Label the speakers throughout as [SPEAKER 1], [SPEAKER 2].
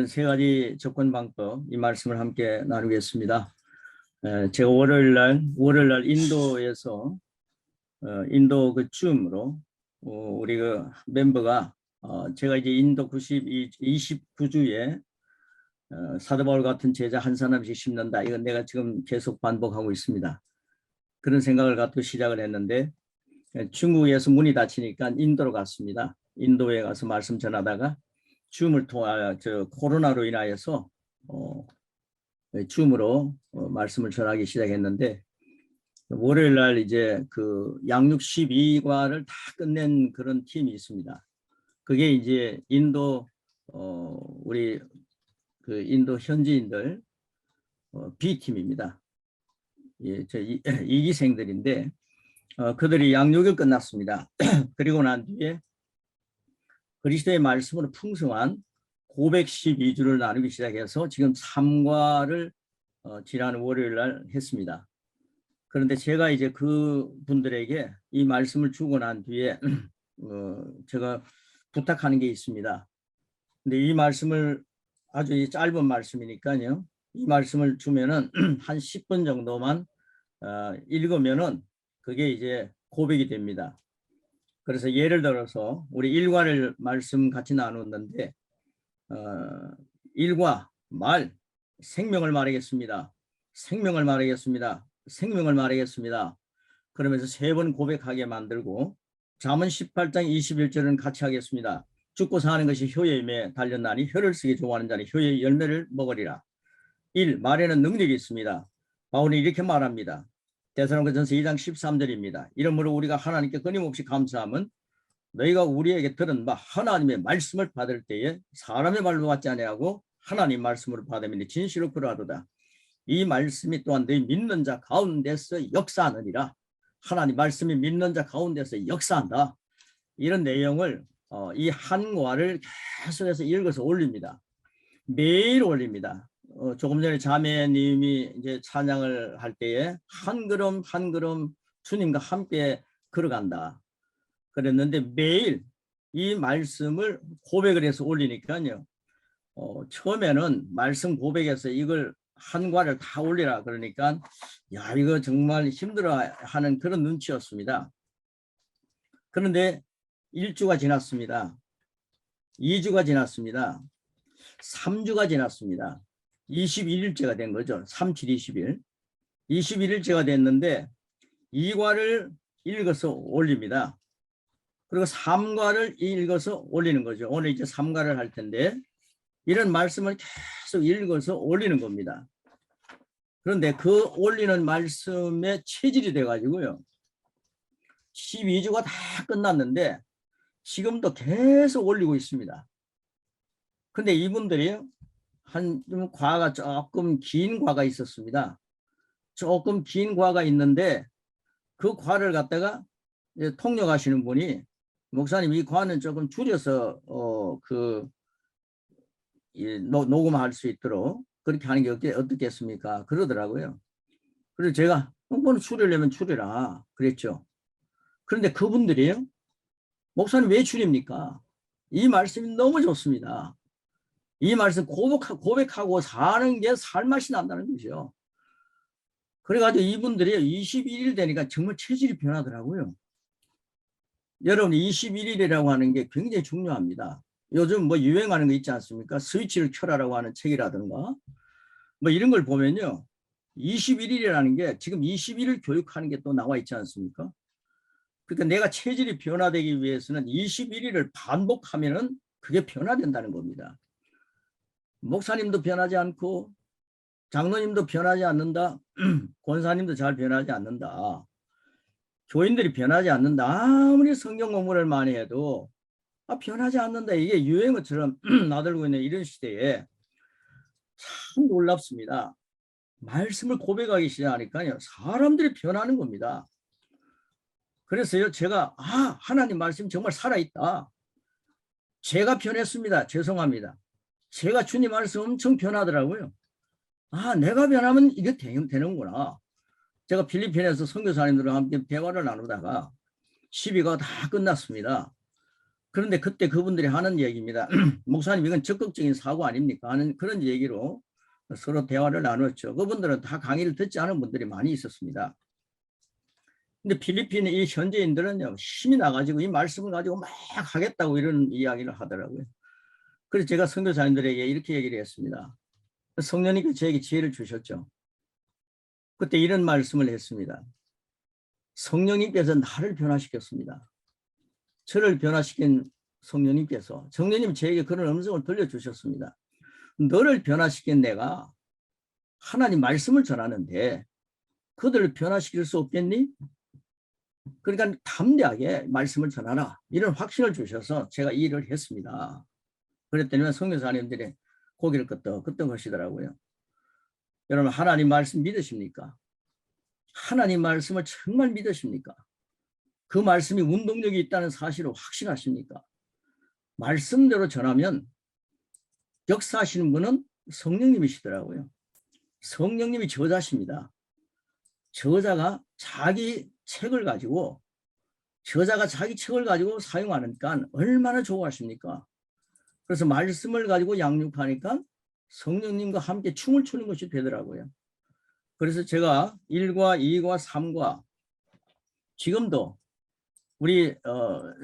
[SPEAKER 1] 오늘은 세 가지 접근 방법 이 말씀을 함께 나누겠습니다. 제가 월요일날 인도에서 인도 그 줌으로 우리 그 멤버가 제가 이제 인도 29주에 사도 바울 같은 제자 한 사람씩 심는다. 이건 내가 지금 계속 반복하고 있습니다. 그런 생각을 갖고 시작을 했는데 중국에서 문이 닫히니까 인도로 갔습니다. 인도에 가서 말씀 전하다가 줌을 통해 코로나로 인하여서 줌으로 말씀을 전하기 시작했는데 월요일 날 이제 그 양육 12과를 다 끝낸 그런 팀이 있습니다. 그게 이제 인도 우리 그 인도 현지인들 B팀입니다. 예, 저 2기생들인데 그들이 양육이 끝났습니다. 그리고 난 뒤에 그리스도의 말씀으로 풍성한 912주를 나누기 시작해서 지금 3과를 지난 월요일 날 했습니다. 그런데 제가 이제 그 분들에게 이 말씀을 주고 난 뒤에 제가 부탁하는 게 있습니다. 근데 이 말씀을 아주 짧은 말씀이니까요. 이 말씀을 주면은 한 10분 정도만 읽으면은 그게 이제 고백이 됩니다. 그래서 예를 들어서 우리 1과를 말씀 같이 나눴는데 1과 말 생명을 말하겠습니다. 생명을 말하겠습니다. 생명을 말하겠습니다. 그러면서 3번 고백하게 만들고 잠언 18장 21절은 같이 하겠습니다. 죽고 사는 것이 효에 임해 달렸나니 혀를 쓰기 좋아하는 자는 효의 열매를 먹으리라. 1. 말에는 능력이 있습니다. 바울이 이렇게 말합니다. 데살로니가전서 2장 13절입니다. 이러므로 우리가 하나님께 끊임없이 감사함은 너희가 우리에게 들은 바 하나님의 말씀을 받을 때에 사람의 말로 받지 아니하고 하나님 말씀으로 받으면 진실로 그러하도다. 이 말씀이 또한 너희 믿는 자 가운데서 역사하느니라. 하나님 말씀이 믿는 자 가운데서 역사한다. 이런 내용을 이 한과를 계속해서 읽어서 올립니다. 매일 올립니다. 조금 전에 자매님이 이제 찬양을 할 때에 한 걸음 한 걸음 주님과 함께 걸어간다 그랬는데 매일 이 말씀을 고백을 해서 올리니까요. 처음에는 말씀 고백해서 이걸 한과를 다 올리라 그러니까 야 이거 정말 힘들어하는 그런 눈치였습니다. 그런데 1주가 지났습니다. 2주가 지났습니다. 3주가 지났습니다. 21일째가 된 거죠. 37, 20일. 21일째가 됐는데 2과를 읽어서 올립니다. 그리고 3과를 읽어서 올리는 거죠. 오늘 이제 3과를 할 텐데 이런 말씀을 계속 읽어서 올리는 겁니다. 그런데 그 올리는 말씀에 체질이 돼가지고요. 12주가 다 끝났는데 지금도 계속 올리고 있습니다. 근데 이분들이 한 과가 조금 긴 과가 있었습니다. 조금 긴 과가 있는데 그 과를 갖다가 이제 통역하시는 분이 목사님 이 과는 조금 줄여서 녹음할 수 있도록 그렇게 하는 게 어떻겠습니까? 그러더라고요. 그래서 제가 한번 줄이려면 줄여라 그랬죠. 그런데 그분들이요. 목사님 왜 줄입니까? 이 말씀이 너무 좋습니다. 이 말씀 고백하고 사는 게 살맛이 난다는 거죠. 그래가지고 이분들이 21일 되니까 정말 체질이 변하더라고요. 여러분 21일이라고 하는 게 굉장히 중요합니다. 요즘 뭐 유행하는 거 있지 않습니까? 스위치를 켜라라고 하는 책이라든가 뭐 이런 걸 보면요. 21일이라는 게 지금 21일 교육하는 게 또 나와 있지 않습니까? 그러니까 내가 체질이 변화되기 위해서는 21일을 반복하면은 그게 변화된다는 겁니다. 목사님도 변하지 않고 장로님도 변하지 않는다. 권사님도 잘 변하지 않는다. 교인들이 변하지 않는다. 아무리 성경 공부를 많이 해도 변하지 않는다. 이게 유행어처럼 나들고 있는 이런 시대에 참 놀랍습니다. 말씀을 고백하기 시작하니까요. 사람들이 변하는 겁니다. 그래서요. 제가 하나님 말씀 정말 살아있다. 제가 변했습니다. 죄송합니다. 제가 주님 말씀 엄청 변하더라고요. 내가 변하면 이게 되는구나. 제가 필리핀에서 선교사님들과 함께 대화를 나누다가 12가 다 끝났습니다. 그런데 그때 그분들이 하는 얘기입니다. 목사님 이건 적극적인 사고 아닙니까? 하는 그런 얘기로 서로 대화를 나눴죠. 그분들은 다 강의를 듣지 않은 분들이 많이 있었습니다. 근데 필리핀의 이 현지인들은요, 힘이 나가지고 이 말씀을 가지고 막 하겠다고 이런 이야기를 하더라고요. 그래서 제가 선교사님들에게 이렇게 얘기를 했습니다. 성령님께서 저에게 지혜를 주셨죠. 그때 이런 말씀을 했습니다. 성령님께서 나를 변화시켰습니다. 저를 변화시킨 성령님께서, 성령님 저에게 그런 음성을 들려주셨습니다. 너를 변화시킨 내가 하나님 말씀을 전하는데 그들을 변화시킬 수 없겠니? 그러니까 담대하게 말씀을 전하라. 이런 확신을 주셔서 제가 이 일을 했습니다. 그랬더니 선교사님들이 고개를 끄덕끄덕 하시더라고요. 여러분 하나님 말씀 믿으십니까? 하나님 말씀을 정말 믿으십니까? 그 말씀이 운동력이 있다는 사실을 확신하십니까? 말씀대로 전하면 역사하시는 분은 성령님이시더라고요. 성령님이 저자십니다. 저자가 자기 책을 가지고 사용하니까 얼마나 좋아하십니까? 그래서 말씀을 가지고 양육하니까 성령님과 함께 춤을 추는 것이 되더라고요. 그래서 제가 1과 2과 3과 지금도 우리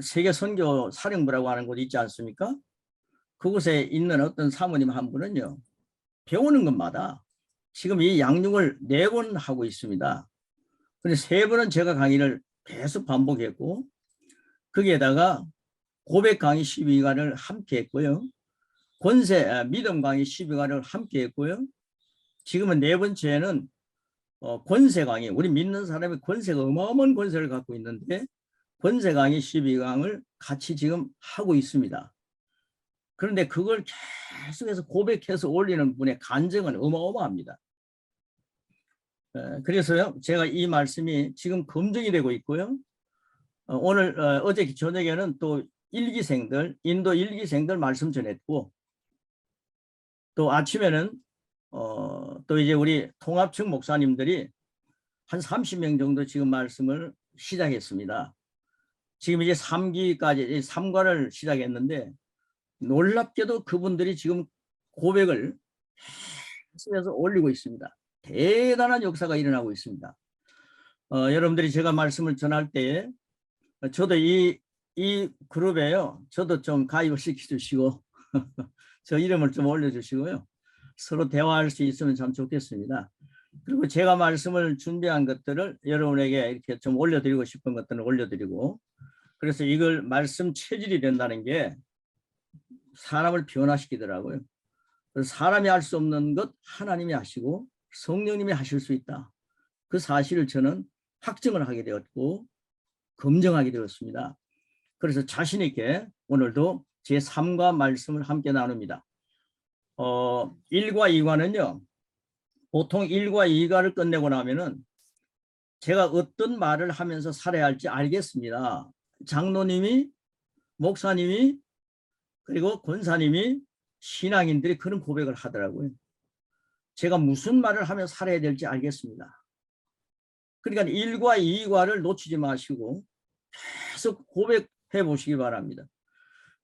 [SPEAKER 1] 세계 선교 사령부라고 하는 곳 있지 않습니까? 그곳에 있는 어떤 사모님 한 분은요. 배우는 것마다 지금 이 양육을 4번 하고 있습니다. 근데 3번은 제가 강의를 계속 반복했고 거기에다가 고백 강의 12가를 함께 했고요. 믿음 강의 12가를 함께 했고요. 지금은 4번째는 권세 강의, 우리 믿는 사람의 권세가 어마어마한 권세를 갖고 있는데 권세 강의 12강을 같이 지금 하고 있습니다. 그런데 그걸 계속해서 고백해서 올리는 분의 간증은 어마어마합니다. 그래서요, 제가 이 말씀이 지금 검증이 되고 있고요. 오늘 어제 저녁에는 또 인도 일기생들 말씀 전했고 또 아침에는 또 이제 우리 통합측 목사님들이 한 30명 정도 지금 말씀을 시작했습니다. 지금 이제 3기까지 3과를 시작했는데 놀랍게도 그분들이 지금 고백을 계속해서 올리고 있습니다. 대단한 역사가 일어나고 있습니다. 여러분들이 제가 말씀을 전할 때 저도 이 그룹에요. 저도 좀 가입을 시켜주시고 저 이름을 좀 올려주시고요. 서로 대화할 수 있으면 참 좋겠습니다. 그리고 제가 말씀을 준비한 것들을 여러분에게 이렇게 좀 올려드리고 싶은 것들을 올려드리고 그래서 이걸 말씀 체질이 된다는 게 사람을 변화시키더라고요. 그래서 사람이 할 수 없는 것 하나님이 하시고 성령님이 하실 수 있다. 그 사실을 저는 확증을 하게 되었고 검증하게 되었습니다. 그래서 자신 있게 오늘도 제3과 말씀을 함께 나눕니다. 1과 2과는요. 보통 1과 2과를 끝내고 나면은 제가 어떤 말을 하면서 살아야 할지 알겠습니다. 장로님이, 목사님이, 그리고 권사님이, 신앙인들이 그런 고백을 하더라고요. 제가 무슨 말을 하며 살아야 될지 알겠습니다. 그러니까 1과 2과를 놓치지 마시고 계속 고백해 보시기 바랍니다.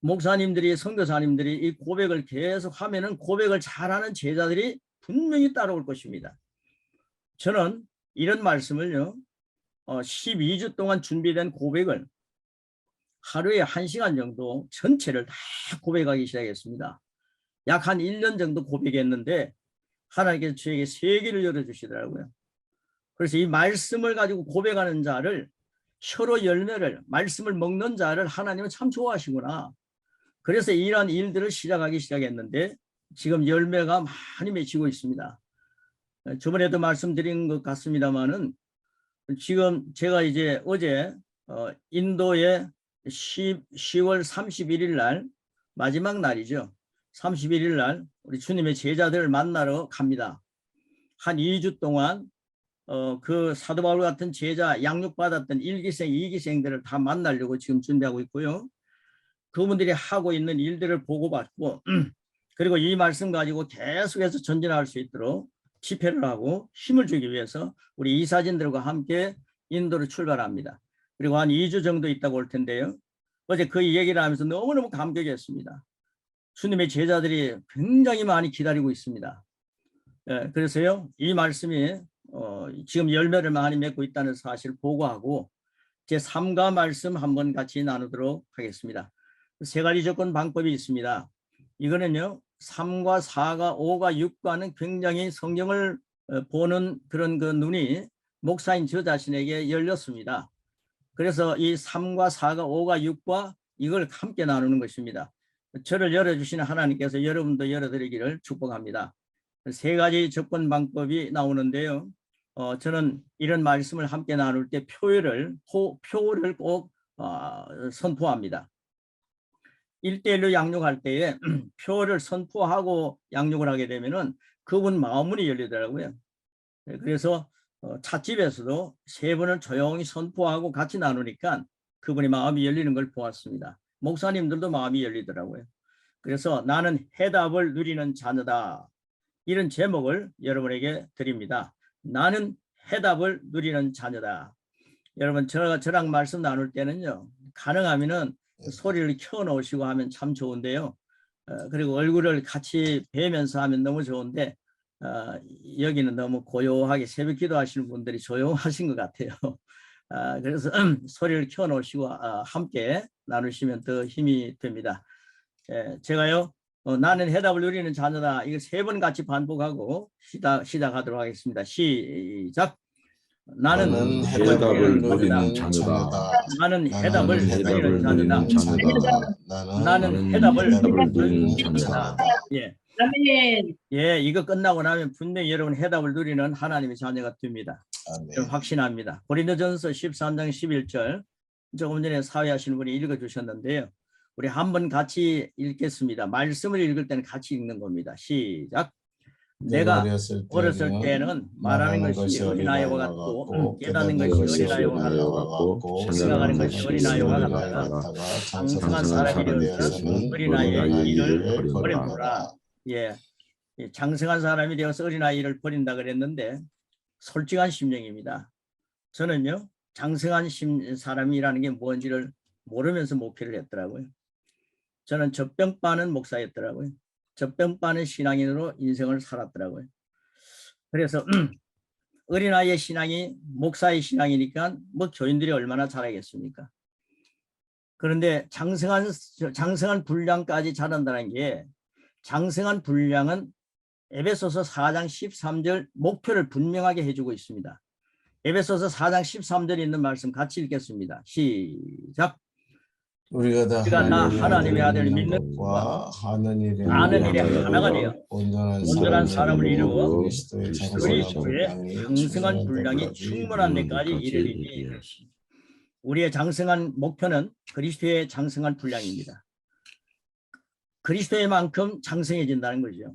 [SPEAKER 1] 목사님들이, 선교사님들이 이 고백을 계속 하면은 고백을 잘하는 제자들이 분명히 따라올 것입니다. 저는 이런 말씀을요, 12주 동안 준비된 고백을 하루에 1시간 정도 전체를 다 고백하기 시작했습니다. 약 한 1년 정도 고백했는데 하나님께서 저에게 세계를 열어주시더라고요. 그래서 이 말씀을 가지고 고백하는 자를 혀로 열매를 말씀을 먹는 자를 하나님은 참 좋아하시구나. 그래서 이러한 일들을 시작했는데 지금 열매가 많이 맺히고 있습니다. 저번에도 말씀드린 것 같습니다만은 지금 제가 이제 어제 인도에 10월 31일 날 마지막 날이죠. 31일 날 우리 주님의 제자들을 만나러 갑니다. 한 2주 동안 그 사도 바울 같은 제자 양육받았던 1기생, 2기생들을 다 만나려고 지금 준비하고 있고요. 그분들이 하고 있는 일들을 보고받고 그리고 이 말씀 가지고 계속해서 전진할 수 있도록 집회를 하고 힘을 주기 위해서 우리 이사진들과 함께 인도로 출발합니다. 그리고 한 2주 정도 있다가 올 텐데요. 어제 그 얘기를 하면서 너무너무 감격했습니다. 주님의 제자들이 굉장히 많이 기다리고 있습니다. 그래서요, 이 말씀이 지금 열매를 많이 맺고 있다는 사실을 보고하고 제 3가 말씀 한번 같이 나누도록 하겠습니다. 세 가지 접근 방법이 있습니다. 이거는요, 3과 4가 5가 6과는 굉장히 성경을 보는 그런 그 눈이 목사인 저 자신에게 열렸습니다. 그래서 이 3과 4가 5가 6과 이걸 함께 나누는 것입니다. 저를 열어주시는 하나님께서 여러분도 열어드리기를 축복합니다. 세 가지 접근 방법이 나오는데요. 저는 이런 말씀을 함께 나눌 때 표를 꼭 선포합니다. 1대1로 양육할 때에 표를 선포하고 양육을 하게 되면은 그분 마음문이 열리더라고요. 그래서 찻집에서도 세 분을 조용히 선포하고 같이 나누니까 그분이 마음이 열리는 걸 보았습니다. 목사님들도 마음이 열리더라고요. 그래서 나는 해답을 누리는 자녀다. 이런 제목을 여러분에게 드립니다. 나는 해답을 누리는 자녀다. 여러분 저랑 말씀 나눌 때는요. 가능하면은 소리를 켜놓으시고 하면 참 좋은데요. 그리고 얼굴을 같이 뵈면서 하면 너무 좋은데 여기는 너무 고요하게 새벽 기도하시는 분들이 조용하신 것 같아요. 그래서 소리를 켜놓으시고 함께 나누시면 더 힘이 됩니다. 제가요. 나는 해답을 누리는 자녀다. 이거 세 번 같이 반복하고 시작하도록 하겠습니다. 시작. 나는
[SPEAKER 2] 해답을 누리는 자녀다.
[SPEAKER 1] 나는 해답을 누리는 자녀다. 나는 해답을 누리는 자녀다. 예. 예, 이거 끝나고 나면 분명히 여러분 해답을 누리는 하나님의 자녀가 됩니다. 저는 확신합니다. 고린도전서 13장 11절 조금 전에 사회하시는 분이 읽어주셨는데요. 우리 한번 같이 읽겠습니다. 말씀을 읽을 때는 같이 읽는 겁니다. 시작. 내가 어렸을 때는 말하는 것이 어린아이와 같고 깨닫는 것이 어린아이와 같고 생각하는 것이 어린아이와 같다가 장성한 사람이 되어서 어린아이의 일을 버려보라. 예, 장성한 사람이 되어서 어린아이를 버린다 그랬는데 솔직한 심령입니다. 저는요 장성한 사람이라는 게 뭔지를 모르면서 목회를 했더라고요. 저는 젖병 빠는 목사였더라고요. 젖병 빠는 신앙인으로 인생을 살았더라고요. 그래서 어린아이의 신앙이 목사의 신앙이니까 뭐 교인들이 얼마나 잘하겠습니까? 그런데 장성한 분량까지 자란다는 게 장성한 분량은 에베소서 4장 13절 목표를 분명하게 해주고 있습니다. 에베소서 4장 13절에 있는 말씀 같이 읽겠습니다. 시작. 우리가 다 하나님의 아들을 믿는 것과 아는 일에 하나가 되어 온전한 사람을 이루어 그리스도의 장성한 분량이 충분한 데까지 이르리니. 우리의 장성한 목표는 그리스도의 장성한 분량입니다. 그리스도의 만큼 장성해진다는 거죠.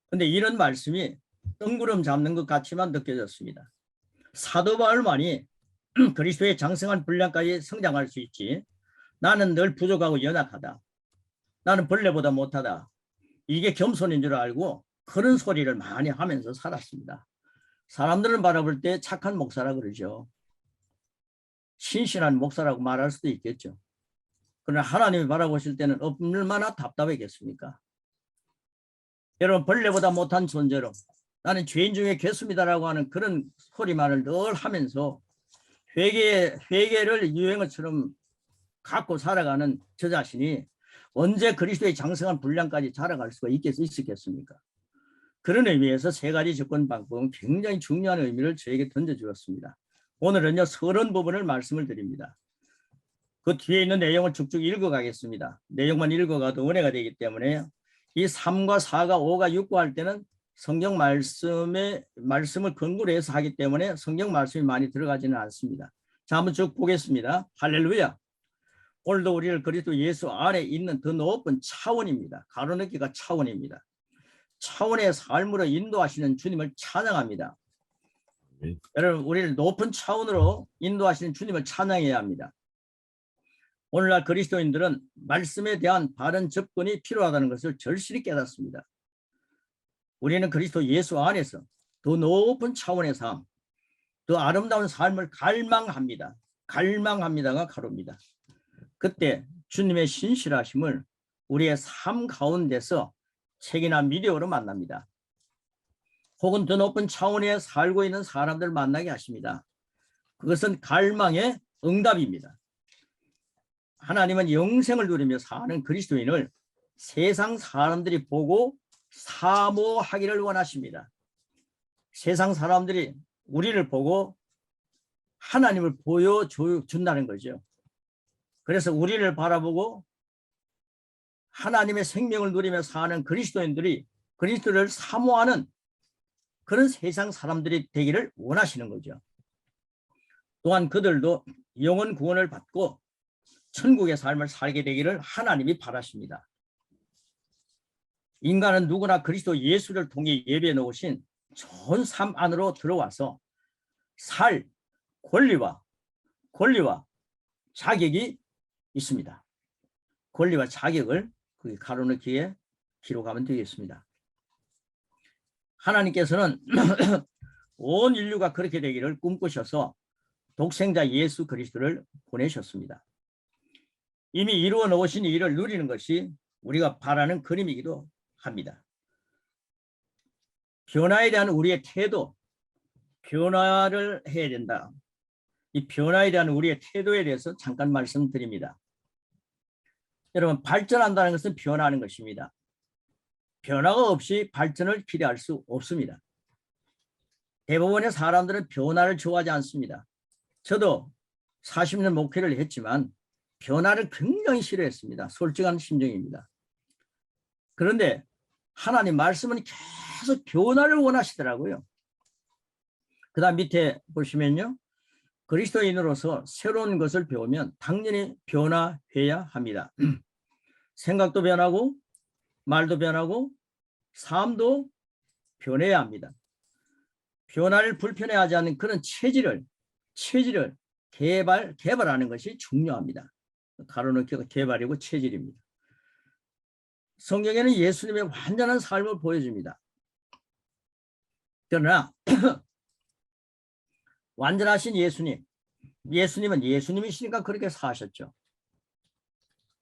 [SPEAKER 1] 그런데 이런 말씀이 뜬구름 잡는 것 같지만 느껴졌습니다. 사도 바울만이 그리스도의 장성한 분량까지 성장할 수 있지 나는 늘 부족하고 연약하다. 나는 벌레보다 못하다. 이게 겸손인 줄 알고 그런 소리를 많이 하면서 살았습니다. 사람들은 바라볼 때 착한 목사라 그러죠. 신실한 목사라고 말할 수도 있겠죠. 그러나 하나님이 바라보실 때는 얼마나 답답하겠습니까? 여러분 벌레보다 못한 존재로 나는 죄인 중에 괴수입니다라고 하는 그런 소리만을 늘 하면서 회개를 유행어처럼 갖고 살아가는 저 자신이 언제 그리스도의 장성한 분량까지 자라갈 수가 있겠습니까? 그런 의미에서 세 가지 접근 방법은 굉장히 중요한 의미를 저에게 던져주었습니다. 오늘은요 30부분을 말씀을 드립니다. 그 뒤에 있는 내용을 쭉쭉 읽어가겠습니다. 내용만 읽어가도 은혜가 되기 때문에 이 3과 4가 5가 6과 할 때는 성경 말씀을 근거로 해서 하기 때문에 성경 말씀이 많이 들어가지는 않습니다. 자, 한번 쭉 보겠습니다. 할렐루야. 오늘도 우리를 그리스도 예수 안에 있는 더 높은 차원입니다. 가로넣기가 차원입니다. 차원의 삶으로 인도하시는 주님을 찬양합니다. 여러분 우리를 높은 차원으로 인도하시는 주님을 찬양해야 합니다. 오늘날 그리스도인들은 말씀에 대한 바른 접근이 필요하다는 것을 절실히 깨닫습니다. 우리는 그리스도 예수 안에서 더 높은 차원의 삶, 더 아름다운 삶을 갈망합니다. 갈망합니다가 가로입니다. 그때 주님의 신실하심을 우리의 삶 가운데서 책이나 미디어로 만납니다. 혹은 더 높은 차원에 살고 있는 사람들을 만나게 하십니다. 그것은 갈망의 응답입니다. 하나님은 영생을 누리며 사는 그리스도인을 세상 사람들이 보고 사모하기를 원하십니다. 세상 사람들이 우리를 보고 하나님을 보여준다는 거죠. 그래서 우리를 바라보고 하나님의 생명을 누리며 사는 그리스도인들이 그리스도를 사모하는 그런 세상 사람들이 되기를 원하시는 거죠. 또한 그들도 영혼 구원을 받고 천국의 삶을 살게 되기를 하나님이 바라십니다. 인간은 누구나 그리스도 예수를 통해 예배해 놓으신 좋은 삶 안으로 들어와서 살 권리와 자격이 있습니다. 권리와 자격을 거기 가로넣기에 기록하면 되겠습니다. 하나님께서는 온 인류가 그렇게 되기를 꿈꾸셔서 독생자 예수 그리스도를 보내셨습니다. 이미 이루어 놓으신 일을 누리는 것이 우리가 바라는 그림이기도 합니다. 변화에 대한 우리의 태도, 변화를 해야 된다. 이 변화에 대한 우리의 태도에 대해서 잠깐 말씀드립니다. 여러분, 발전한다는 것은 변화하는 것입니다. 변화가 없이 발전을 기대할 수 없습니다. 대부분의 사람들은 변화를 좋아하지 않습니다. 저도 40년 목회를 했지만 변화를 굉장히 싫어했습니다. 솔직한 심정입니다. 그런데 하나님 말씀은 계속 변화를 원하시더라고요. 그 다음 밑에 보시면요. 그리스도인으로서 새로운 것을 배우면 당연히 변화해야 합니다. 생각도 변하고 말도 변하고 삶도 변해야 합니다. 변화를 불편해하지 않는 그런 체질을 개발하는 것이 중요합니다. 가로넣기가 개발이고 체질입니다. 성경에는 예수님의 완전한 삶을 보여줍니다. 그러나 완전하신 예수님은 예수님이시니까 그렇게 사셨죠.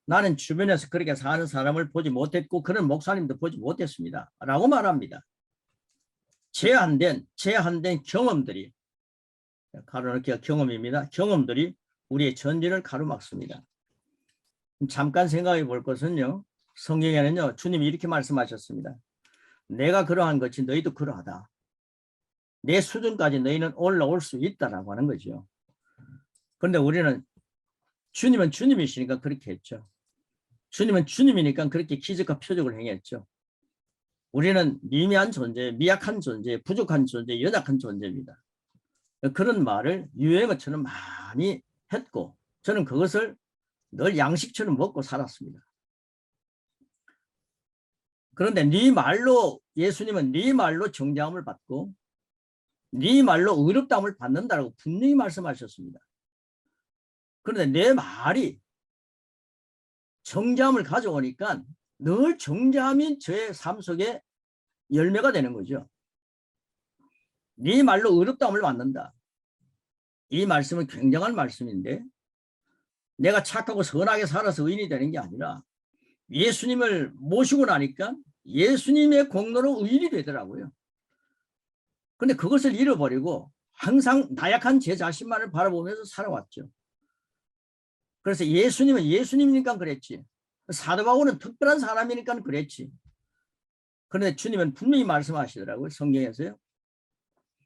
[SPEAKER 1] 나는 주변에서 그렇게 사는 사람을 보지 못했고 그런 목사님도 보지 못했습니다. 라고 말합니다. 제한된 경험들이, 가로넣기가 경험입니다. 경험들이 우리의 전진을 가로막습니다. 잠깐 생각해 볼 것은요. 성경에는요. 주님이 이렇게 말씀하셨습니다. 내가 그러한 것이 너희도 그러하다. 내 수준까지 너희는 올라올 수 있다라고 하는 거죠. 그런데 우리는 주님은 주님이시니까 그렇게 했죠. 주님은 주님이니까 그렇게 기적과 표적을 행했죠. 우리는 미미한 존재, 미약한 존재, 부족한 존재, 연약한 존재입니다. 그런 말을 유행어처럼 많이 했고 저는 그것을 늘 양식처럼 먹고 살았습니다. 그런데 네 말로 예수님은 네 말로 정죄함을 받고 네 말로 의롭다함을 받는다라고 분명히 말씀하셨습니다. 그런데 내 말이 정죄함을 가져오니까 늘 정죄함이 저의 삶 속에 열매가 되는 거죠. 네 말로 의롭다함을 받는다. 이 말씀은 굉장한 말씀인데 내가 착하고 선하게 살아서 의인이 되는 게 아니라 예수님을 모시고 나니까 예수님의 공로로 의인이 되더라고요. 그런데 그것을 잃어버리고 항상 나약한 제 자신만을 바라보면서 살아왔죠. 그래서 예수님은 예수님이니까 그랬지. 사도 바울은 특별한 사람이니까 그랬지. 그런데 주님은 분명히 말씀하시더라고요. 성경에서요.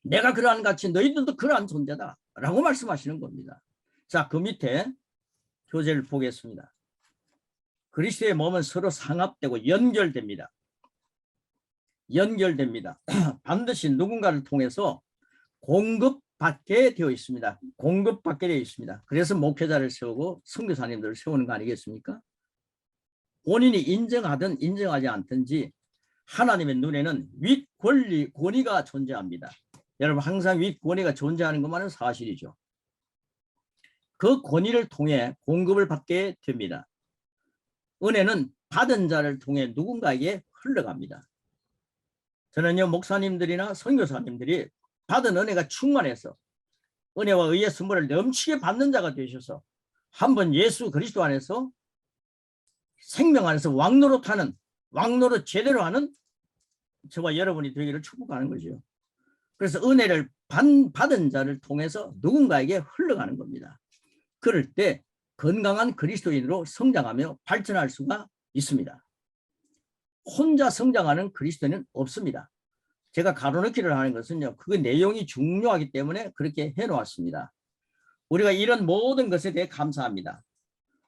[SPEAKER 1] 내가 그러한 같이 너희들도 그러한 존재다 라고 말씀하시는 겁니다. 자, 그 밑에 교재를 보겠습니다. 그리스도의 몸은 서로 상합되고 연결됩니다. 반드시 누군가를 통해서 공급받게 되어 있습니다. 공급받게 되어 있습니다. 그래서 목회자를 세우고 선교사님들을 세우는 거 아니겠습니까? 본인이 인정하든 인정하지 않든지 하나님의 눈에는 윗 권위가 존재합니다. 여러분 항상 윗 권위가 존재하는 것만은 사실이죠. 그 권위를 통해 공급을 받게 됩니다. 은혜는 받은 자를 통해 누군가에게 흘러갑니다. 저는요 목사님들이나 선교사님들이 받은 은혜가 충만해서 은혜와 의의 선물을 넘치게 받는 자가 되셔서 한번 예수 그리스도 안에서 생명 안에서 왕노릇 제대로 하는 저와 여러분이 되기를 축복하는 거죠. 그래서 은혜를 받은 자를 통해서 누군가에게 흘러가는 겁니다. 그럴 때 건강한 그리스도인으로 성장하며 발전할 수가 있습니다. 혼자 성장하는 그리스도인은 없습니다. 제가 가로넣기를 하는 것은요, 그 내용이 중요하기 때문에 그렇게 해놓았습니다. 우리가 이런 모든 것에 대해 감사합니다.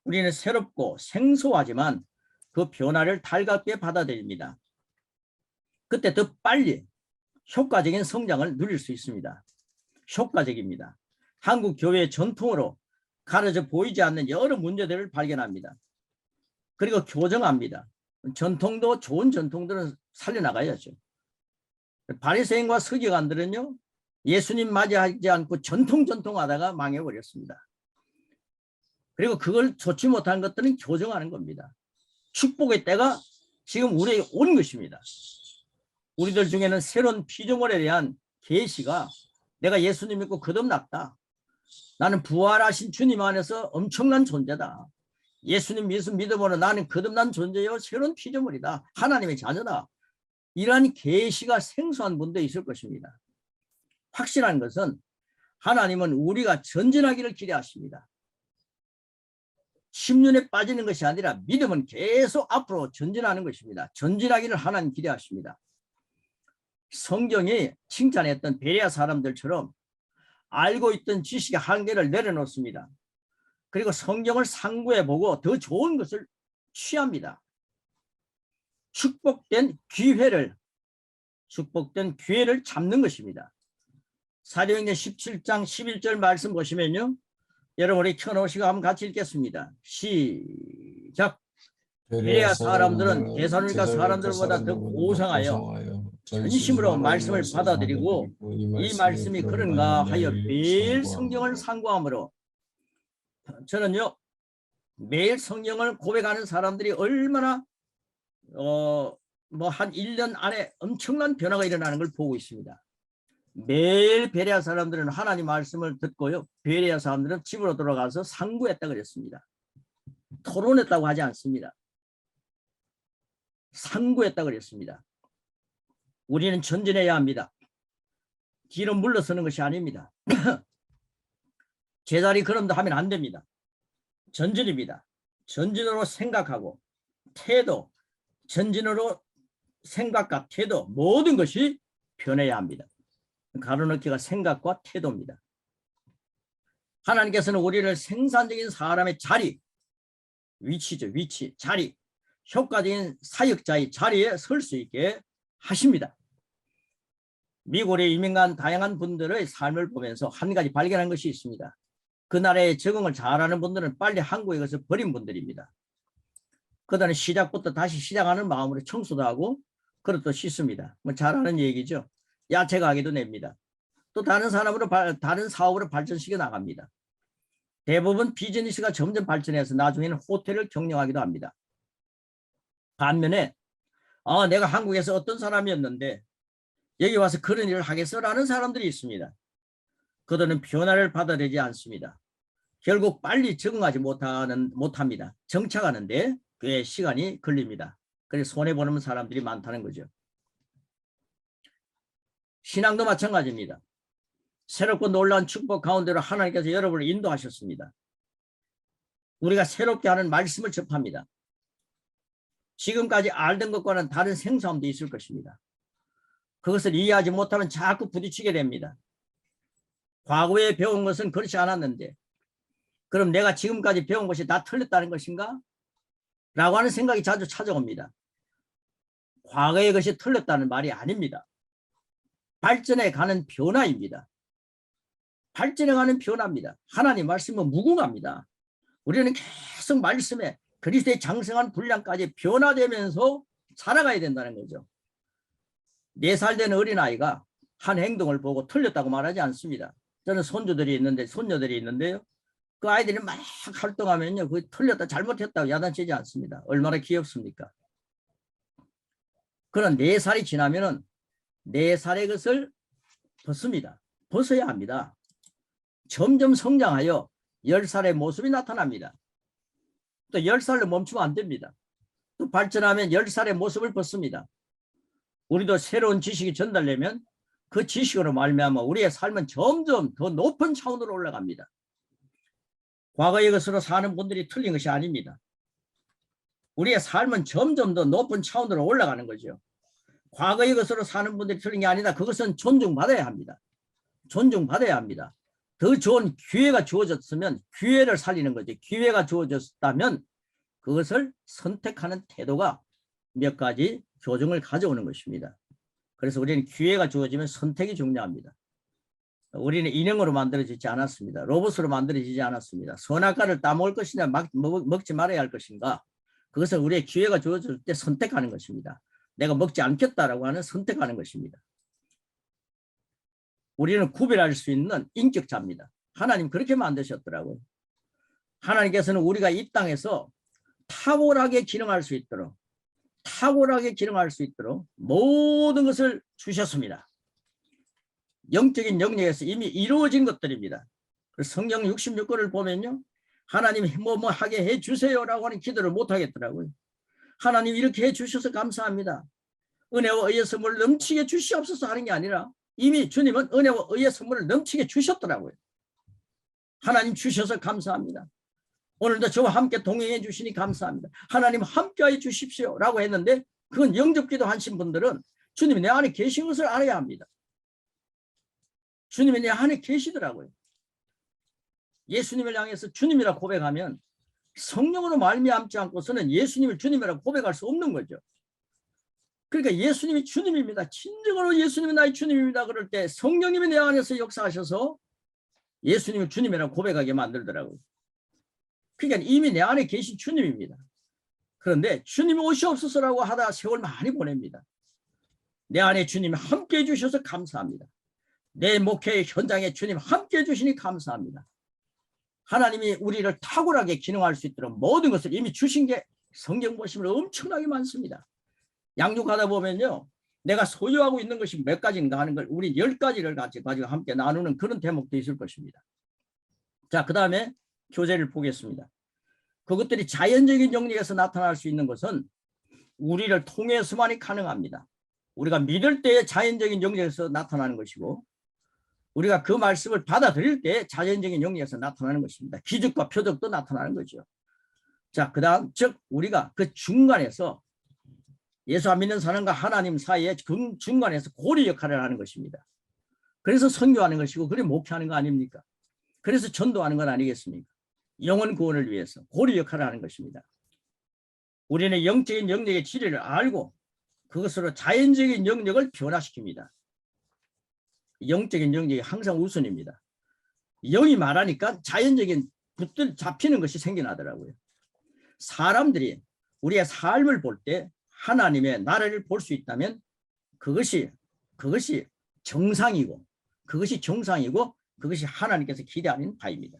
[SPEAKER 1] 우리는 새롭고 생소하지만 그 변화를 달갑게 받아들입니다. 그때 더 빨리 효과적인 성장을 누릴 수 있습니다. 효과적입니다. 한국 교회의 전통으로 가려져 보이지 않는 여러 문제들을 발견합니다. 그리고 교정합니다. 전통도 좋은 전통들은 살려나가야죠. 바리새인과 서기관들은요, 예수님 맞이하지 않고 전통하다가 망해버렸습니다. 그리고 그걸 좋지 못한 것들은 교정하는 겁니다. 축복의 때가 지금 우리에게 온 것입니다. 우리들 중에는 새로운 피조물에 대한 계시가 내가 예수님 믿고 거듭났다. 나는 부활하신 주님 안에서 엄청난 존재다. 예수님 믿음으로 나는 거듭난 존재요 새로운 피조물이다. 하나님의 자녀다. 이러한 계시가 생소한 분도 있을 것입니다. 확실한 것은 하나님은 우리가 전진하기를 기대하십니다. 10년에 빠지는 것이 아니라 믿음은 계속 앞으로 전진하는 것입니다. 전진하기를 하나님 기대하십니다. 성경이 칭찬했던 베레아 사람들처럼 알고 있던 지식의 한계를 내려놓습니다. 그리고 성경을 상고해보고 더 좋은 것을 취합니다. 축복된 기회를 잡는 것입니다. 사도행전 17장 11절 말씀 보시면요. 여러분이 켜놓으시고 한번 같이 읽겠습니다. 시작. 베레아 사람들은 데살로니가 사람들보다 더 고상하여 전심으로 말씀을 받아들이고 이 말씀이 그런가 하여 매일 성경을 상고함으로, 저는요 매일 성경을 고백하는 사람들이 얼마나 한 1년 안에 엄청난 변화가 일어나는 걸 보고 있습니다. 매일 베레아 사람들은 하나님 말씀을 듣고요, 베레아 사람들은 집으로 돌아가서 상고했다 그랬습니다. 토론했다고 하지 않습니다. 상고했다 그랬습니다. 우리는 전진해야 합니다. 뒤로 물러서는 것이 아닙니다. 제자리 걸음도 하면 안 됩니다. 전진입니다. 전진으로 생각하고 태도, 전진으로 생각과 태도, 모든 것이 변해야 합니다. 가로넣기가 생각과 태도입니다. 하나님께서는 우리를 생산적인 사람의 자리, 위치죠. 위치, 자리, 효과적인 사역자의 자리에 설 수 있게 하십니다. 미국에 이민 간 다양한 분들의 삶을 보면서 한 가지 발견한 것이 있습니다. 그 나라에 적응을 잘하는 분들은 빨리 한국에 가서 버린 분들입니다. 그다음에 시작부터 다시 시작하는 마음으로 청소도 하고 그릇도 씻습니다. 뭐 잘하는 얘기죠. 야채 가게도 냅니다. 또 다른 사업으로 발전시켜 나갑니다. 대부분 비즈니스가 점점 발전해서 나중에는 호텔을 경영하기도 합니다. 반면에 내가 한국에서 어떤 사람이었는데 여기 와서 그런 일을 하겠어라는 사람들이 있습니다. 그들은 변화를 받아들이지 않습니다. 결국 빨리 적응하지 못합니다. 정착하는데 꽤 시간이 걸립니다. 그래서 손해보는 사람들이 많다는 거죠. 신앙도 마찬가지입니다. 새롭고 놀라운 축복 가운데로 하나님께서 여러분을 인도하셨습니다. 우리가 새롭게 하는 말씀을 접합니다. 지금까지 알던 것과는 다른 생소함도 있을 것입니다. 그것을 이해하지 못하면 자꾸 부딪히게 됩니다. 과거에 배운 것은 그렇지 않았는데 그럼 내가 지금까지 배운 것이 다 틀렸다는 것인가? 라고 하는 생각이 자주 찾아옵니다. 과거의 것이 틀렸다는 말이 아닙니다. 발전해 가는 변화입니다. 발전해 가는 변화입니다. 하나님 말씀은 무궁합니다. 우리는 계속 말씀에 그리스도의 장성한 분량까지 변화되면서 살아가야 된다는 거죠. 4살 된 어린아이가 한 행동을 보고 틀렸다고 말하지 않습니다. 저는 손주들이 있는데 손녀들이 있는데요. 그 아이들이 막 활동하면요. 그 틀렸다 잘못했다고 야단치지 않습니다. 얼마나 귀엽습니까? 그런 4살이 지나면은 4살의 것을 벗습니다. 벗어야 합니다. 점점 성장하여 10살의 모습이 나타납니다. 또 10살로 멈추면 안 됩니다. 또 발전하면 10살의 모습을 벗습니다. 우리도 새로운 지식이 전달되면 그 지식으로 말미암아 우리의 삶은 점점 더 높은 차원으로 올라갑니다. 과거의 것으로 사는 분들이 틀린 것이 아닙니다. 우리의 삶은 점점 더 높은 차원으로 올라가는 거죠. 과거의 것으로 사는 분들이 틀린 게 아니다. 그것은 존중받아야 합니다. 존중받아야 합니다. 더 좋은 기회가 주어졌으면 기회를 살리는 거죠. 기회가 주어졌다면 그것을 선택하는 태도가 몇 가지 교정을 가져오는 것입니다. 그래서 우리는 기회가 주어지면 선택이 중요합니다. 우리는 인형으로 만들어지지 않았습니다. 로봇으로 만들어지지 않았습니다. 선악과를 따먹을 것이냐 먹지 말아야 할 것인가, 그것은 우리의 기회가 주어질 때 선택하는 것입니다. 내가 먹지 않겠다라고 하는 선택하는 것입니다. 우리는 구별할 수 있는 인격자입니다. 하나님 그렇게 만드셨더라고요. 하나님께서는 우리가 이 땅에서 탁월하게 기능할 수 있도록 모든 것을 주셨습니다. 영적인 영역에서 이미 이루어진 것들입니다. 성경 66권을 보면요, 하나님 뭐 하게 해주세요라고 하는 기도를 못 하겠더라고요. 하나님 이렇게 해주셔서 감사합니다. 은혜와 의의 선물을 넘치게 주시옵소서 하는 게 아니라 이미 주님은 은혜와 의의 선물을 넘치게 주셨더라고요. 하나님 주셔서 감사합니다. 오늘도 저와 함께 동행해 주시니 감사합니다. 하나님 함께해 주십시오 라고 했는데, 그건 영접기도 하신 분들은 주님이 내 안에 계신 것을 알아야 합니다. 주님이 내 안에 계시더라고요. 예수님을 향해서 주님이라 고백하면 성령으로 말미암지 않고서는 예수님을 주님이라고 고백할 수 없는 거죠. 그러니까 예수님이 주님입니다. 진정으로 예수님이 나의 주님입니다. 그럴 때 성령님이 내 안에서 역사하셔서 예수님을 주님이라고 고백하게 만들더라고요. 그러니까 이미 내 안에 계신 주님입니다. 그런데 주님이 오시옵소서라고 하다 세월 많이 보냅니다. 내 안에 주님이 함께해 주셔서 감사합니다. 내 목회 현장에 주님 함께해 주시니 감사합니다. 하나님이 우리를 탁월하게 기능할 수 있도록 모든 것을 이미 주신 게 성경 보시면 엄청나게 많습니다. 양육하다 보면요, 내가 소유하고 있는 것이 몇 가지인가 하는 걸 우리 10가지를 가지고 함께 나누는 그런 대목도 있을 것입니다. 자, 그 다음에 교재를 보겠습니다. 그것들이 자연적인 영역에서 나타날 수 있는 것은 우리를 통해서만이 가능합니다. 우리가 믿을 때에 자연적인 영역에서 나타나는 것이고, 우리가 그 말씀을 받아들일 때 자연적인 영역에서 나타나는 것입니다. 기적과 표적도 나타나는 거죠. 자, 그 다음, 즉 우리가 그 중간에서 예수 안 믿는 사람과 하나님 사이에 중간에서 고리 역할을 하는 것입니다. 그래서 선교하는 것이고, 그래 목회하는 거 아닙니까? 그래서 전도하는 건 아니겠습니까? 영혼 구원을 위해서 고리 역할을 하는 것입니다. 우리는 영적인 영역의 진리를 알고 그것으로 자연적인 영역을 변화시킵니다. 영적인 영역이 항상 우선입니다. 영이 말하니까 자연적인 붙들 잡히는 것이 생겨나더라고요. 사람들이 우리의 삶을 볼 때 하나님의 나라를 볼 수 있다면 그것이 정상이고, 그것이 정상이고, 그것이 하나님께서 기대하는 바입니다.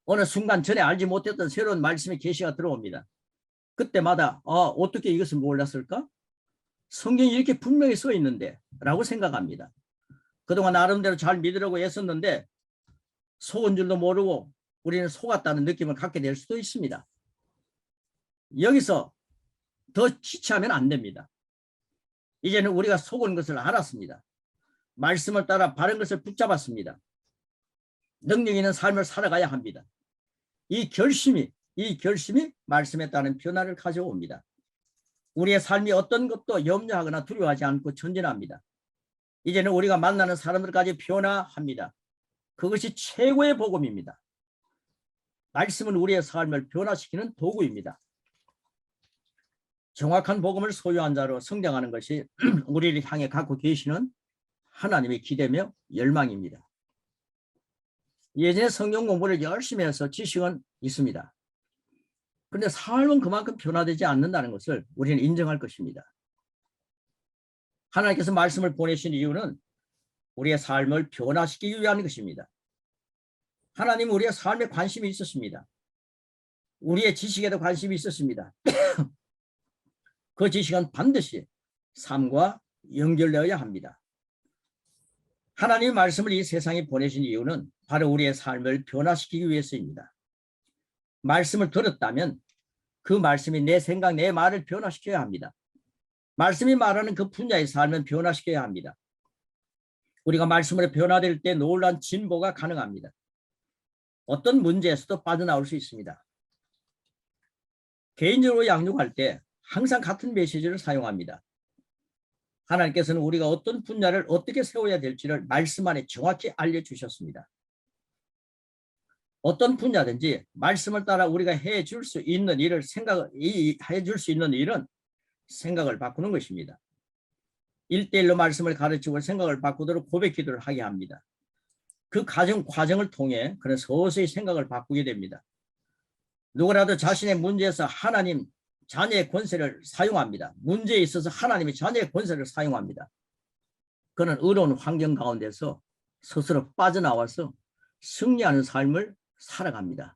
[SPEAKER 1] 어느 순간 전에 알지 못했던 새로운 말씀의 계시가 들어옵니다. 그때마다 어떻게 이것을 몰랐을까? 성경이 이렇게 분명히 써 있는데 라고 생각합니다. 그동안 나름대로 잘 믿으려고 애썼는데 속은 줄도 모르고 우리는 속았다는 느낌을 갖게 될 수도 있습니다. 여기서 더 지체하면 안 됩니다. 이제는 우리가 속은 것을 알았습니다. 말씀을 따라 바른 것을 붙잡았습니다. 능력 있는 삶을 살아가야 합니다. 이 결심이 말씀에 따른 변화를 가져옵니다. 우리의 삶이 어떤 것도 염려하거나 두려워하지 않고 전진합니다. 이제는 우리가 만나는 사람들까지 변화합니다. 그것이 최고의 복음입니다. 말씀은 우리의 삶을 변화시키는 도구입니다. 정확한 복음을 소유한 자로 성장하는 것이 우리를 향해 갖고 계시는 하나님의 기대며 열망입니다. 예전에 성경 공부를 열심히 해서 지식은 있습니다. 그런데 삶은 그만큼 변화되지 않는다는 것을 우리는 인정할 것입니다. 하나님께서 말씀을 보내신 이유는 우리의 삶을 변화시키기 위한 것입니다. 하나님은 우리의 삶에 관심이 있었습니다. 우리의 지식에도 관심이 있었습니다. 그 지식은 반드시 삶과 연결되어야 합니다. 하나님의 말씀을 이 세상에 보내신 이유는 바로 우리의 삶을 변화시키기 위해서입니다. 말씀을 들었다면 그 말씀이 내 생각, 내 말을 변화시켜야 합니다. 말씀이 말하는 그 분야의 삶은 변화시켜야 합니다. 우리가 말씀으로 변화될 때 놀라운 진보가 가능합니다. 어떤 문제에서도 빠져나올 수 있습니다. 개인적으로 양육할 때 항상 같은 메시지를 사용합니다. 하나님께서는 우리가 어떤 분야를 어떻게 세워야 될지를 말씀 안에 정확히 알려주셨습니다. 어떤 분야든지 말씀을 따라 우리가 해줄 수 있는 일을 해줄 수 있는 일은 생각을 바꾸는 것입니다. 1대1로 말씀을 가르치고 생각을 바꾸도록 고백 기도를 하게 합니다. 그 과정을 통해 그런 서서히 생각을 바꾸게 됩니다. 누구라도 자신의 문제에서 하나님 자녀의 권세를 사용합니다. 문제에 있어서 하나님의 자녀의 권세를 사용합니다. 그는 어려운 환경 가운데서 스스로 빠져나와서 승리하는 삶을 살아갑니다.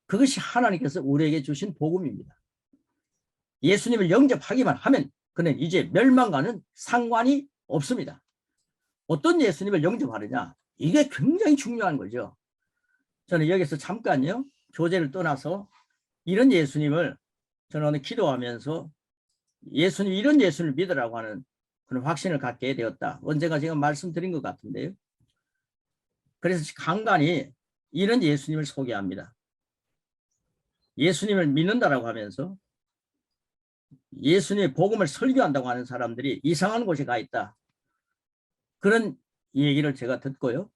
[SPEAKER 1] 그것이 하나님께서 우리에게 주신 복음입니다. 예수님을 영접하기만 하면 그는 이제 멸망과는 상관이 없습니다. 어떤 예수님을 영접하느냐, 이게 굉장히 중요한 거죠. 저는 여기서 잠깐요, 교제를 떠나서 이런 예수님을 저는 오늘 기도하면서 예수님, 이런 예수님을 믿으라고 하는 그런 확신을 갖게 되었다. 언제가 제가 말씀드린 것 같은데요. 그래서 간간히 이런 예수님을 소개합니다. 예수님을 믿는다라고 하면서 예수님의 복음을 설교한다고 하는 사람들이 이상한 곳에 가 있다. 그런 얘기를 제가 듣고요.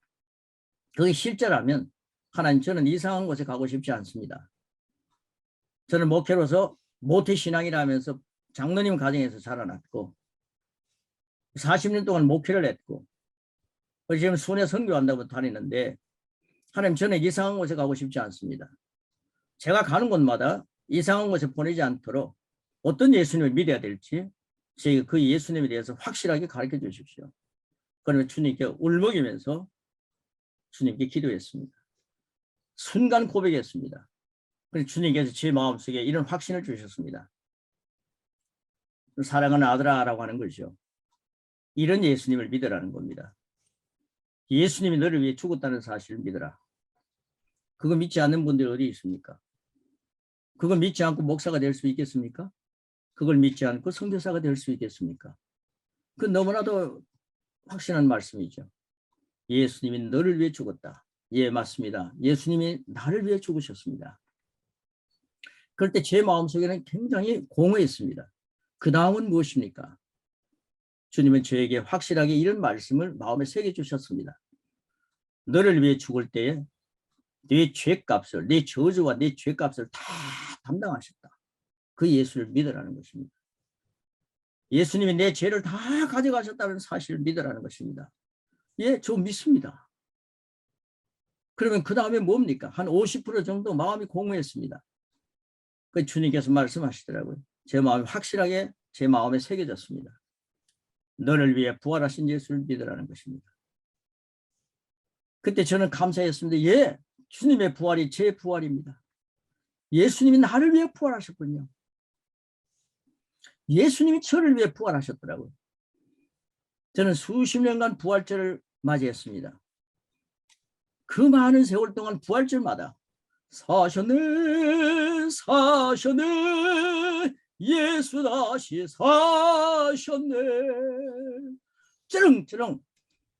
[SPEAKER 1] 그게 실제라면 하나님, 저는 이상한 곳에 가고 싶지 않습니다. 저는 목회로서 모태신앙이라 하면서 장로님 가정에서 자라났고 40년 동안 목회를 했고 지금 순회 선교한다고 다니는데 하나님, 저는 이상한 곳에 가고 싶지 않습니다. 제가 가는 곳마다 이상한 곳에 보내지 않도록 어떤 예수님을 믿어야 될지 저희가 그 예수님에 대해서 확실하게 가르쳐 주십시오. 그러면 주님께 울먹이면서 주님께 기도했습니다. 순간 고백했습니다. 그래서 주님께서 제 마음속에 이런 확신을 주셨습니다. 사랑하는 아들아 라고 하는 것이죠. 이런 예수님을 믿으라는 겁니다. 예수님이 너를 위해 죽었다는 사실을 믿어라. 그거 믿지 않는 분들이 어디 있습니까? 그거 믿지 않고 목사가 될 수 있겠습니까? 그걸 믿지 않고 선교사가 될 수 있겠습니까? 그 너무나도 확신한 말씀이죠. 예수님이 너를 위해 죽었다. 예, 맞습니다. 예수님이 나를 위해 죽으셨습니다. 그럴 때 제 마음속에는 굉장히 공허했습니다. 그 다음은 무엇입니까? 주님은 저에게 확실하게 이런 말씀을 마음에 새겨주셨습니다. 너를 위해 죽을 때에 네 죄값을, 네 저주와 네 죄값을 다 담당하셨다. 그 예수를 믿으라는 것입니다. 예수님이 내 죄를 다 가져가셨다는 사실을 믿으라는 것입니다. 예, 저 믿습니다. 그러면 그 다음에 뭡니까? 한 50% 정도 마음이 공허했습니다. 그 주님께서 말씀하시더라고요. 제 마음이 확실하게 제 마음에 새겨졌습니다. 너를 위해 부활하신 예수를 믿으라는 것입니다. 그때 저는 감사했습니다. 예, 주님의 부활이 제 부활입니다. 예수님이 나를 위해 부활하셨군요. 예수님이 저를 위해 부활하셨더라고요. 저는 수십 년간 부활절을 맞이했습니다. 그 많은 세월 동안 부활절마다 사셨네 사셨네 예수 다시 사셨네 쩌렁쩌렁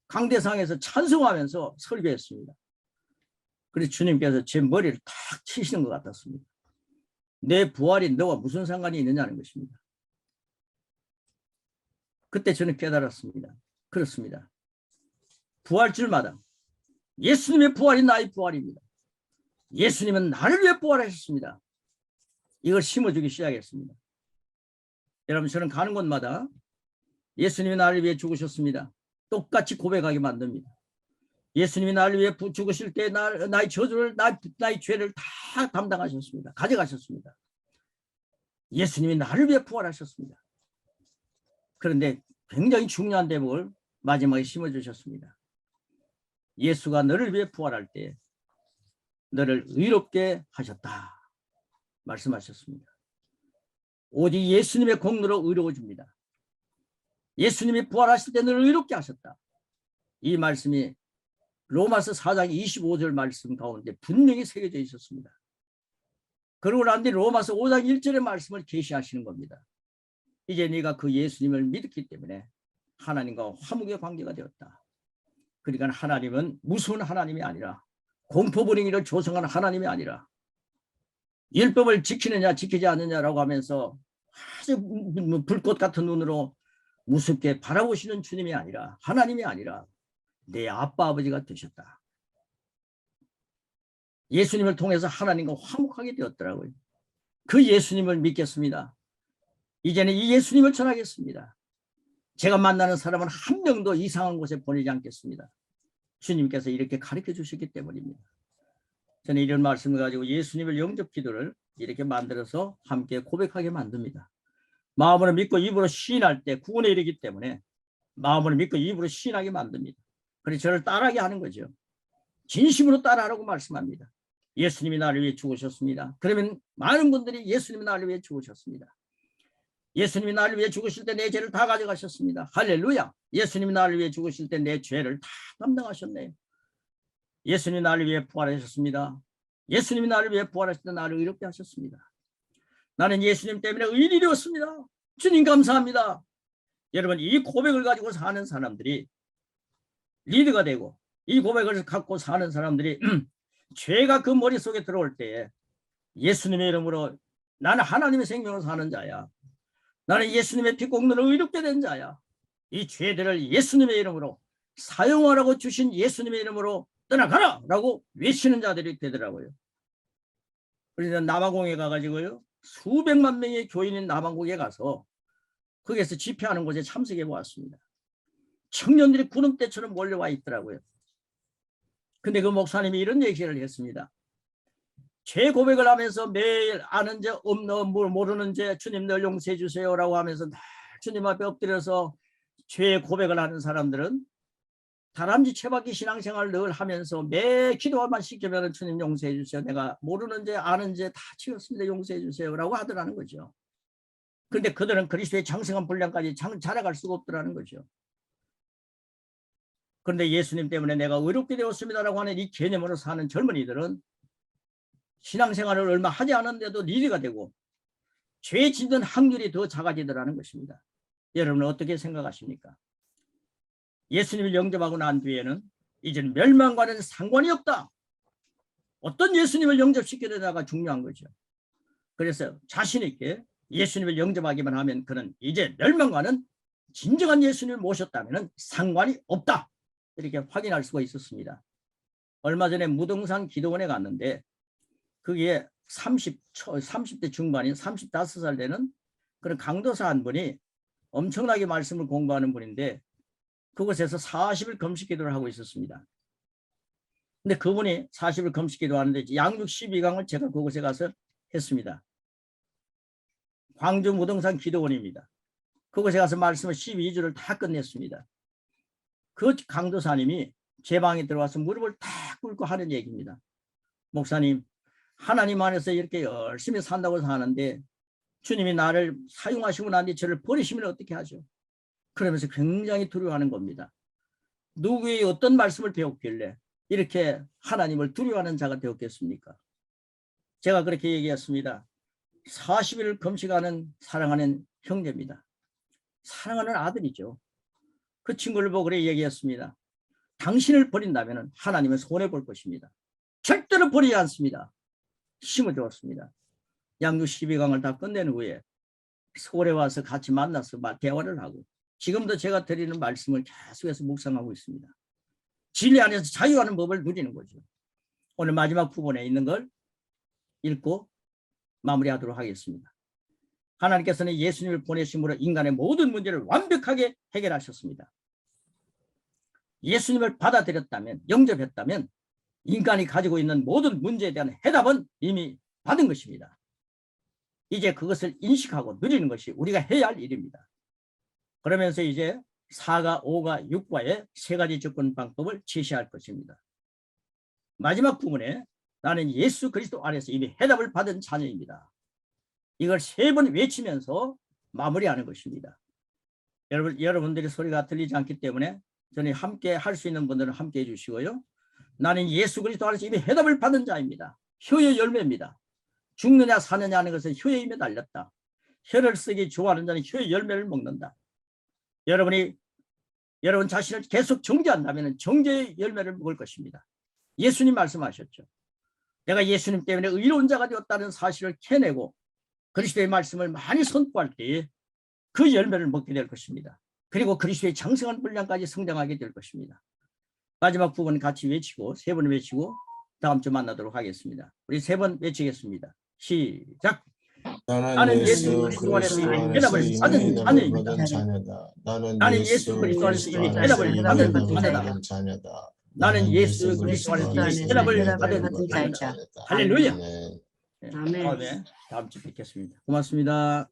[SPEAKER 1] 강대상에서 찬송하면서 설교했습니다. 그래서 주님께서 제 머리를 탁 치시는 것 같았습니다. 내 부활이 너와 무슨 상관이 있느냐는 것입니다. 그때 저는 깨달았습니다. 그렇습니다. 부활절마다 예수님의 부활이 나의 부활입니다. 예수님은 나를 위해 부활하셨습니다. 이걸 심어주기 시작했습니다. 여러분, 저는 가는 곳마다 예수님이 나를 위해 죽으셨습니다. 똑같이 고백하게 만듭니다. 예수님이 나를 위해 죽으실 때 나의 저주를, 나의 죄를 다 담당하셨습니다. 가져가셨습니다. 예수님이 나를 위해 부활하셨습니다. 그런데 굉장히 중요한 대목을 마지막에 심어주셨습니다. 예수가 너를 위해 부활할 때 너를 의롭게 하셨다 말씀하셨습니다. 오직 예수님의 공로로 의로워집니다. 예수님이 부활하실 때 너를 의롭게 하셨다. 이 말씀이 로마서 4장 25절 말씀 가운데 분명히 새겨져 있었습니다. 그러고 난 뒤 로마서 5장 1절의 말씀을 계시하시는 겁니다. 이제 네가 그 예수님을 믿었기 때문에 하나님과 화목의 관계가 되었다. 그러니까 하나님은 무서운 하나님이 아니라 공포분위기를 조성하는 하나님이 아니라 율법을 지키느냐 지키지 않느냐라고 하면서 아주 불꽃 같은 눈으로 무섭게 바라보시는 주님이 아니라 하나님이 아니라 내 아빠 아버지가 되셨다. 예수님을 통해서 하나님과 화목하게 되었더라고요. 그 예수님을 믿겠습니다. 이제는 이 예수님을 전하겠습니다. 제가 만나는 사람은 한 명도 이상한 곳에 보내지 않겠습니다. 주님께서 이렇게 가르쳐 주셨기 때문입니다. 저는 이런 말씀을 가지고 예수님을 영접 기도를 이렇게 만들어서 함께 고백하게 만듭니다. 마음으로 믿고 입으로 시인할 때 구원에 이르기 때문에 마음으로 믿고 입으로 시인하게 만듭니다. 그래서 저를 따라하게 하는 거죠. 진심으로 따라하라고 말씀합니다. 예수님이 나를 위해 죽으셨습니다. 그러면 많은 분들이 예수님이 나를 위해 죽으셨습니다. 예수님이 나를 위해 죽으실 때 내 죄를 다 가져가셨습니다. 할렐루야. 예수님이 나를 위해 죽으실 때 내 죄를 다 담당하셨네요. 예수님이 나를 위해 부활하셨습니다. 예수님이 나를 위해 부활하실 때 나를 의롭게 하셨습니다. 나는 예수님 때문에 의인이 되었습니다. 주님 감사합니다. 여러분, 이 고백을 가지고 사는 사람들이 리드가 되고 이 고백을 갖고 사는 사람들이 죄가 그 머릿속에 들어올 때에 예수님의 이름으로 나는 하나님의 생명을 사는 자야. 나는 예수님의 피 공로로 의롭게 된 자야. 이 죄들을 예수님의 이름으로 사용하라고 주신 예수님의 이름으로 떠나가라 라고 외치는 자들이 되더라고요. 그래서 남아공에 가가지고요, 수백만 명의 교인인 남아공에 가서 거기에서 집회하는 곳에 참석해 보았습니다. 청년들이 구름대처럼 몰려와 있더라고요. 근데 그 목사님이 이런 얘기를 했습니다. 죄 고백을 하면서 매일 아는 죄 없는 모르는 죄 주님 늘 용서해 주세요라고 하면서 주님 앞에 엎드려서 죄 고백을 하는 사람들은 다람쥐 채박이 신앙생활을 늘 하면서 매 기도만 시키면 주님 용서해 주세요. 내가 모르는 죄 아는 죄 다 치웠습니다. 용서해 주세요라고 하더라는 거죠. 그런데 그들은 그리스도의 장성한 분량까지 자라갈 수가 없더라는 거죠. 그런데 예수님 때문에 내가 의롭게 되었습니다라고 하는 이 개념으로 사는 젊은이들은 신앙생활을 얼마 하지 않았는데도 리드가 되고 죄 짓는 확률이 더 작아지더라는 것입니다. 여러분은 어떻게 생각하십니까? 예수님을 영접하고 난 뒤에는 이제는 멸망과는 상관이 없다. 어떤 예수님을 영접시키느냐가 중요한 거죠. 그래서 자신 있게 예수님을 영접하기만 하면 그는 이제 멸망과는 진정한 예수님을 모셨다면 상관이 없다. 이렇게 확인할 수가 있었습니다. 얼마 전에 무등산 기도원에 갔는데 거기에 30대 중반인 35살 되는 그런 강도사 한 분이 엄청나게 말씀을 공부하는 분인데 그곳에서 40일 금식 기도를 하고 있었습니다. 근데 그분이 40일 금식 기도하는데 양육 12강을 제가 그곳에 가서 했습니다. 광주 무등산 기도원입니다. 그곳에 가서 말씀을 12주를 다 끝냈습니다. 그 강도사님이 제 방에 들어와서 무릎을 탁 꿇고 하는 얘기입니다. 목사님, 하나님 안에서 이렇게 열심히 산다고 사는데 주님이 나를 사용하시고 난 뒤 저를 버리시면 어떻게 하죠? 그러면서 굉장히 두려워하는 겁니다. 누구의 어떤 말씀을 배웠길래 이렇게 하나님을 두려워하는 자가 되었겠습니까? 제가 그렇게 얘기했습니다. 40일 금식하는 사랑하는 형제입니다. 사랑하는 아들이죠. 그 친구를 보고 그래 얘기했습니다. 당신을 버린다면 하나님은 손해볼 것입니다. 절대로 버리지 않습니다. 힘을 주었습니다. 양육 12강을 다 끝낸 후에 서울에 와서 같이 만나서 대화를 하고 지금도 제가 드리는 말씀을 계속해서 묵상하고 있습니다. 진리 안에서 자유하는 법을 누리는 거죠. 오늘 마지막 부분에 있는 걸 읽고 마무리하도록 하겠습니다. 하나님께서는 예수님을 보내심으로 인간의 모든 문제를 완벽하게 해결하셨습니다. 예수님을 받아들였다면, 영접했다면 인간이 가지고 있는 모든 문제에 대한 해답은 이미 받은 것입니다. 이제 그것을 인식하고 누리는 것이 우리가 해야 할 일입니다. 그러면서 이제 4가, 5가, 6과의 세 가지 접근 방법을 제시할 것입니다. 마지막 부분에 나는 예수 그리스도 안에서 이미 해답을 받은 자녀입니다. 이걸 3번 외치면서 마무리하는 것입니다. 여러분들이 소리가 들리지 않기 때문에 저는 함께 할 수 있는 분들은 함께 해주시고요. 나는 예수 그리스도 안에서 이미 해답을 받은 자입니다. 효의 열매입니다. 죽느냐 사느냐 하는 것은 혀에 힘에 달렸다. 혀를 쓰기 좋아하는 자는 혀의 열매를 먹는다. 여러분 자신을 계속 정죄한다면 정죄의 열매를 먹을 것입니다. 예수님 말씀하셨죠. 내가 예수님 때문에 의로운 자가 되었다는 사실을 캐내고 그리스도의 말씀을 많이 선포할 때에 그 열매를 먹게 될 것입니다. 그리고 그리스도의 장성한 분량까지 성장하게 될 것입니다. 마지막 부분 같이 외치고 세 번 외치고 다음 주 만나도록 하겠습니다. 우리 세 번 외치겠습니다. 시작. 나는 예수 그리스도 안에서 이미 해답을 받은 자녀입니다. 나는 예수 그리스도 안에서 이미 해답을 받은 자녀다. 나는 예수 그리스도 안에서 이미 해답을 받은 자녀다. 할렐루야.
[SPEAKER 3] 아멘.
[SPEAKER 1] 다음 주 뵙겠습니다. 고맙습니다.